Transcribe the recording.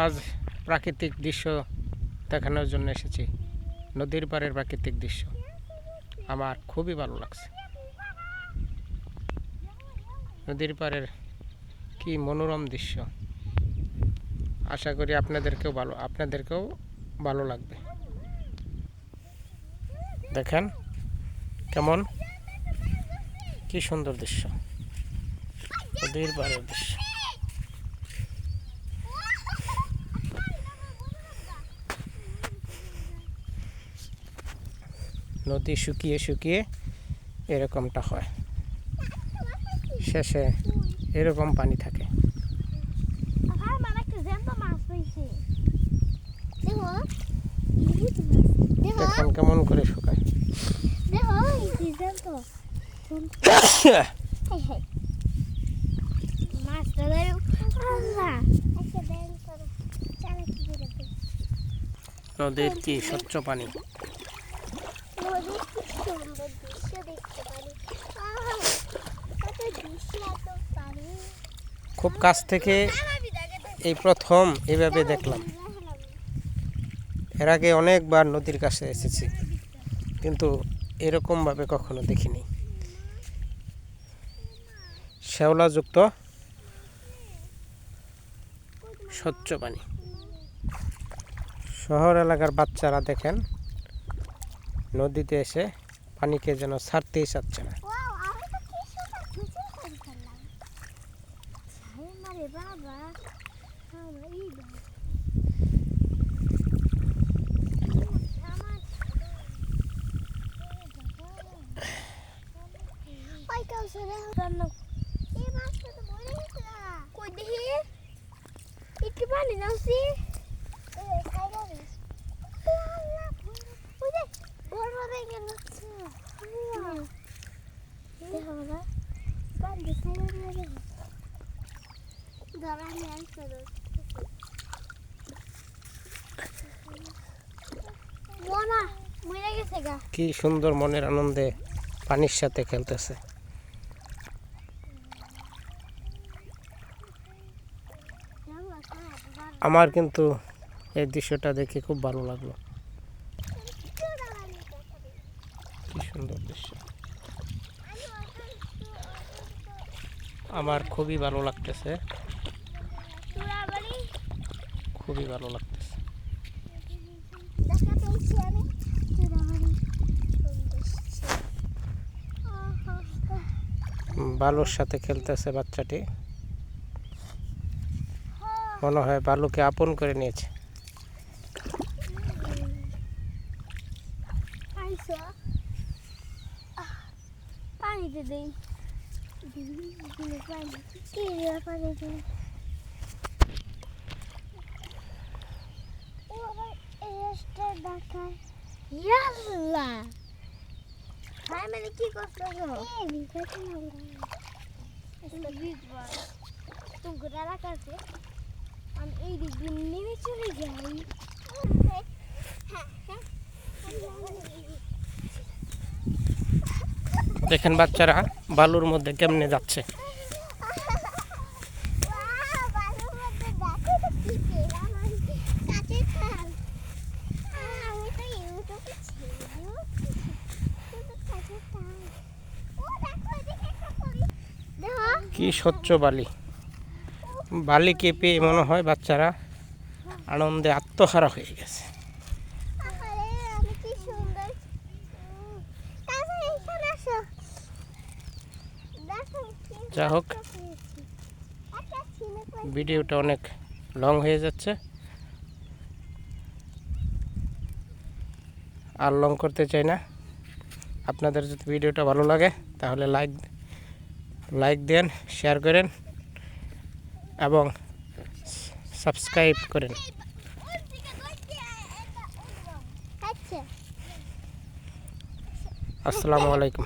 আজ প্রাকৃতিক দৃশ্য দেখানোর জন্য এসেছি। নদীর পাড়ের প্রাকৃতিক দৃশ্য আমার খুবই ভালো লাগছে। নদীর পাড়ের কি মনোরম দৃশ্য। আশা করি আপনাদেরকেও ভালো লাগবে। দেখেন কেমন কি সুন্দর দৃশ্য, নদীর পাড়ের দৃশ্য। নদী শুকিয়ে শুকিয়ে এরকমটা হয়, শেষে এরকম পানি থাকে। দেখেন কেমন করে শুকায়। নদীর কি স্বচ্ছ পানি। খুব কাছ থেকে এই প্রথম এভাবে দেখলাম। এর আগে অনেকবার নদীর কাছে এসেছি, কিন্তু এরকমভাবে কখনো দেখিনি। শ্যাওলাযুক্ত স্বচ্ছ পানি। শহর এলাকার বাচ্চারা দেখেন নদীতে এসে পানিকে যেন ছাড়তেই চাচ্ছে না। কি সুন্দর মনের আনন্দে পানির সাথে খেলতেছে। আমার কিন্তু এই দৃশ্যটা দেখে খুব ভালো লাগলো। কি সুন্দর দৃশ্য, আমার খুবই ভালো লাগতেছে, খুবই ভালো লাগতেছে। বালুর সাথে খেলতেছে বাচ্চাটি, মনে হয় বালুকে আপন করে নিয়েছে। এই দিক দিয়ে নেমে চলে যাই। দেখেন বাচ্চারা বালুর মধ্যে কেমনে যাচ্ছে। কি স্বচ্ছ বালি। বালিকে পেয়ে মনে হয় বাচ্চারা আনন্দে আত্মহারা হয়ে গেছে। যা হোক, ভিডিওটা অনেক লং হয়ে যাচ্ছে, আর লং করতে চাই না। আপনাদের যদি ভিডিওটা ভালো লাগে তাহলে লাইক দেন, শেয়ার করেন এবং সাবস্ক্রাইব করেন। আসসালামু আলাইকুম।